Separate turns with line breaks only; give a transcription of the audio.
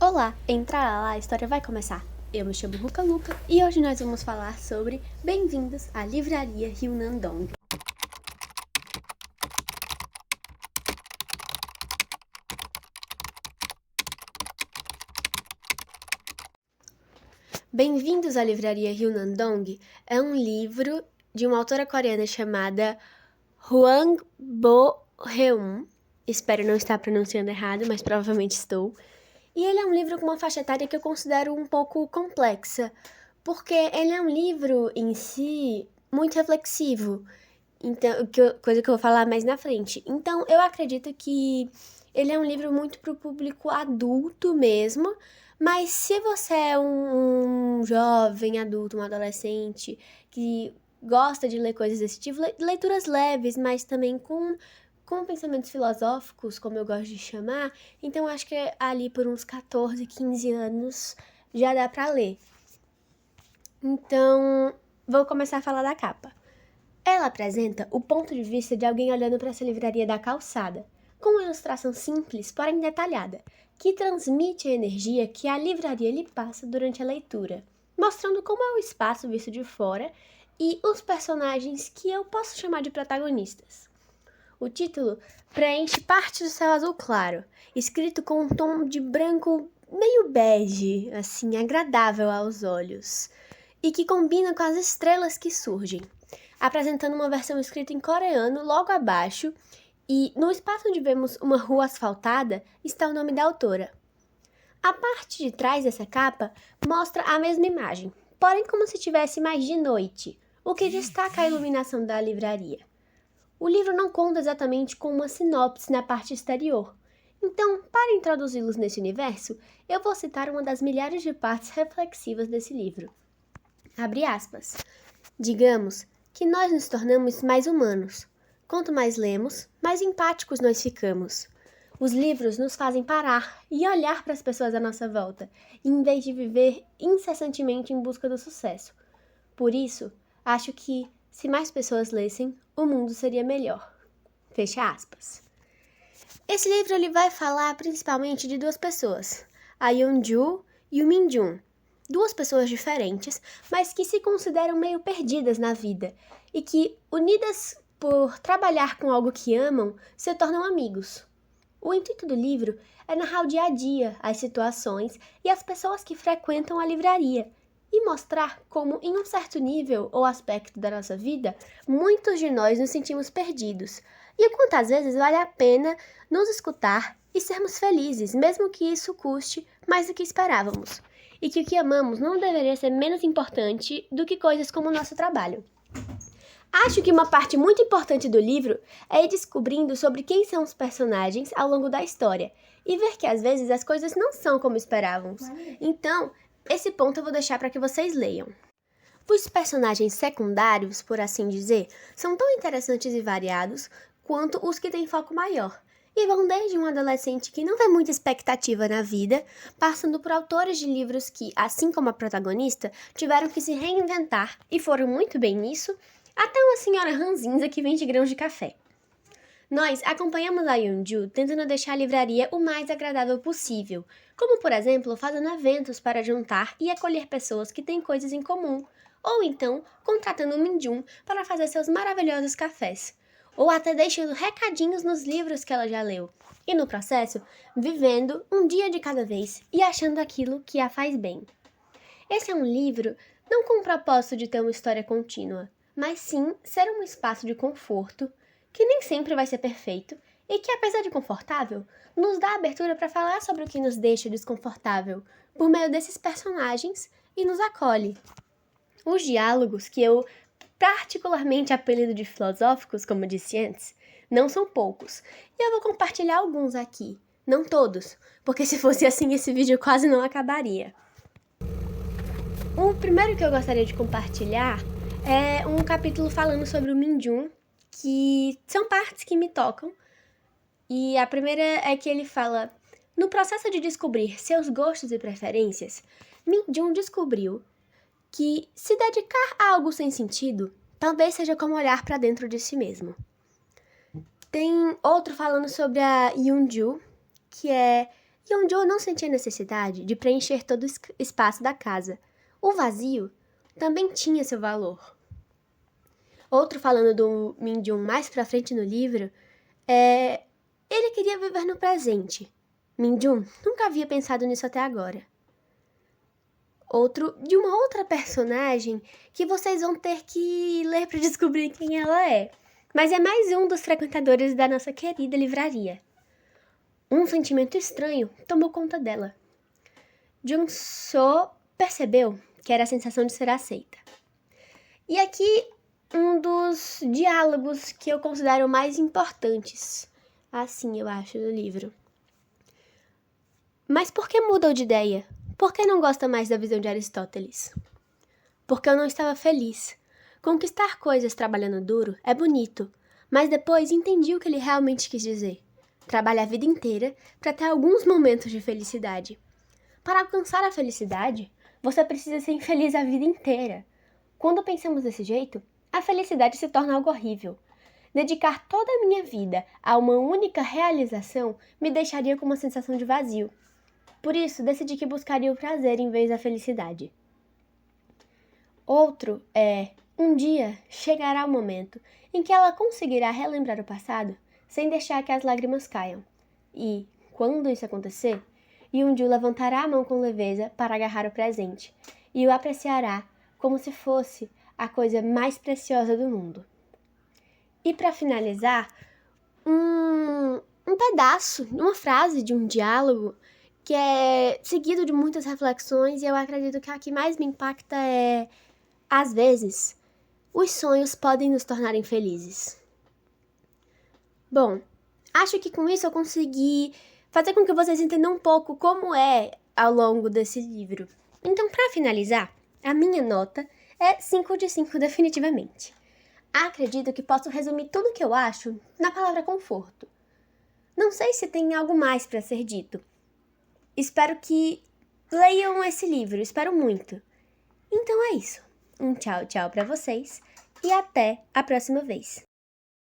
Olá, entra lá, a história vai começar. Eu me chamo Luca Luca e hoje nós vamos falar sobre Bem-vindos à Livraria Ryunandong. Bem-vindos à Livraria Ryunandong é um livro de uma autora coreana chamada Hwang Bo-heum. Espero não estar pronunciando errado, mas provavelmente estou. E ele é um livro com uma faixa etária que eu considero um pouco complexa, porque ele é um livro em si muito reflexivo, então, coisa que eu vou falar mais na frente. Então, eu acredito que ele é um livro muito para o público adulto mesmo, mas se você é um jovem adulto, um adolescente que gosta de ler coisas desse tipo, leituras leves, mas também com pensamentos filosóficos, como eu gosto de chamar, então acho que ali por uns 14, 15 anos já dá pra ler. Então, vou começar a falar da capa. Ela apresenta o ponto de vista de alguém olhando para essa livraria da calçada, com uma ilustração simples, porém detalhada, que transmite a energia que a livraria lhe passa durante a leitura, mostrando como é o espaço visto de fora e os personagens que eu posso chamar de protagonistas. O título preenche parte do céu azul claro, escrito com um tom de branco meio bege, assim, agradável aos olhos, e que combina com as estrelas que surgem, apresentando uma versão escrita em coreano logo abaixo, e no espaço onde vemos uma rua asfaltada está o nome da autora. A parte de trás dessa capa mostra a mesma imagem, porém como se tivesse mais de noite, o que destaca a iluminação da livraria. O livro não conta exatamente com uma sinopse na parte exterior, então, para introduzi-los nesse universo, eu vou citar uma das milhares de partes reflexivas desse livro. Abre aspas. Digamos que nós nos tornamos mais humanos. Quanto mais lemos, mais empáticos nós ficamos. Os livros nos fazem parar e olhar para as pessoas à nossa volta, em vez de viver incessantemente em busca do sucesso. Por isso, acho que, se mais pessoas lessem, o mundo seria melhor. Fecha aspas. Esse livro ele vai falar principalmente de duas pessoas, a Yeonju e o Minjun. Duas pessoas diferentes, mas que se consideram meio perdidas na vida e que, unidas por trabalhar com algo que amam, se tornam amigos. O intuito do livro é narrar o dia a dia, as situações e as pessoas que frequentam a livraria, e mostrar como, em um certo nível ou aspecto da nossa vida, muitos de nós nos sentimos perdidos, e o quanto às vezes vale a pena nos escutar e sermos felizes, mesmo que isso custe mais do que esperávamos, e que o que amamos não deveria ser menos importante do que coisas como o nosso trabalho. Acho que uma parte muito importante do livro é ir descobrindo sobre quem são os personagens ao longo da história, e ver que às vezes as coisas não são como esperávamos. Então, esse ponto eu vou deixar para que vocês leiam. Os personagens secundários, por assim dizer, são tão interessantes e variados quanto os que têm foco maior, e vão desde um adolescente que não tem muita expectativa na vida, passando por autores de livros que, assim como a protagonista, tiveram que se reinventar e foram muito bem nisso, até uma senhora ranzinza que vende grãos de café. Nós acompanhamos a Yeonju tentando deixar a livraria o mais agradável possível, como, por exemplo, fazendo eventos para juntar e acolher pessoas que têm coisas em comum, ou então contratando o Minjun para fazer seus maravilhosos cafés, ou até deixando recadinhos nos livros que ela já leu, e no processo, vivendo um dia de cada vez e achando aquilo que a faz bem. Esse é um livro não com o propósito de ter uma história contínua, mas sim ser um espaço de conforto, que nem sempre vai ser perfeito, e que, apesar de confortável, nos dá abertura para falar sobre o que nos deixa desconfortável, por meio desses personagens, e nos acolhe. Os diálogos, que eu particularmente apelido de filosóficos, como eu disse antes, não são poucos, e eu vou compartilhar alguns aqui, não todos, porque se fosse assim esse vídeo quase não acabaria. O primeiro que eu gostaria de compartilhar é um capítulo falando sobre o Minjun, que são partes que me tocam, e a primeira é que ele fala: no processo de descobrir seus gostos e preferências, Minjun descobriu que se dedicar a algo sem sentido talvez seja como olhar para dentro de si mesmo. Tem outro falando sobre a Yeonju, que é: Yeonjo não sentia necessidade de preencher todo o espaço da casa. O vazio também tinha seu valor. Outro falando do Minjun mais pra frente no livro ele queria viver no presente. Minjun nunca havia pensado nisso até agora. Outro de uma outra personagem que vocês vão ter que ler para descobrir quem ela é. Mas é mais um dos frequentadores da nossa querida livraria. Um sentimento estranho tomou conta dela. Jung-soo percebeu que era a sensação de ser aceita. E aqui um dos diálogos que eu considero mais importantes, assim eu acho, do livro. Mas por que mudou de ideia? Por que não gosta mais da visão de Aristóteles? Porque eu não estava feliz. Conquistar coisas trabalhando duro é bonito, mas depois entendi o que ele realmente quis dizer. Trabalha a vida inteira para ter alguns momentos de felicidade. Para alcançar a felicidade, você precisa ser infeliz a vida inteira. Quando pensamos desse jeito, a felicidade se torna algo horrível. Dedicar toda a minha vida a uma única realização me deixaria com uma sensação de vazio. Por isso, decidi que buscaria o prazer em vez da felicidade. Outro um dia chegará o momento em que ela conseguirá relembrar o passado sem deixar que as lágrimas caiam. E, quando isso acontecer, Yeonjo levantará a mão com leveza para agarrar o presente e o apreciará como se fosse a coisa mais preciosa do mundo. E para finalizar, um pedaço, uma frase de um diálogo que é seguido de muitas reflexões, e eu acredito que a que mais me impacta é: às vezes, os sonhos podem nos tornar infelizes. Bom, acho que com isso eu consegui fazer com que vocês entendam um pouco como é ao longo desse livro. Então, para finalizar, a minha nota é 5 de 5 definitivamente. Acredito que posso resumir tudo o que eu acho na palavra conforto. Não sei se tem algo mais para ser dito. Espero que leiam esse livro, espero muito. Então é isso. Um tchau, tchau para vocês e até a próxima vez.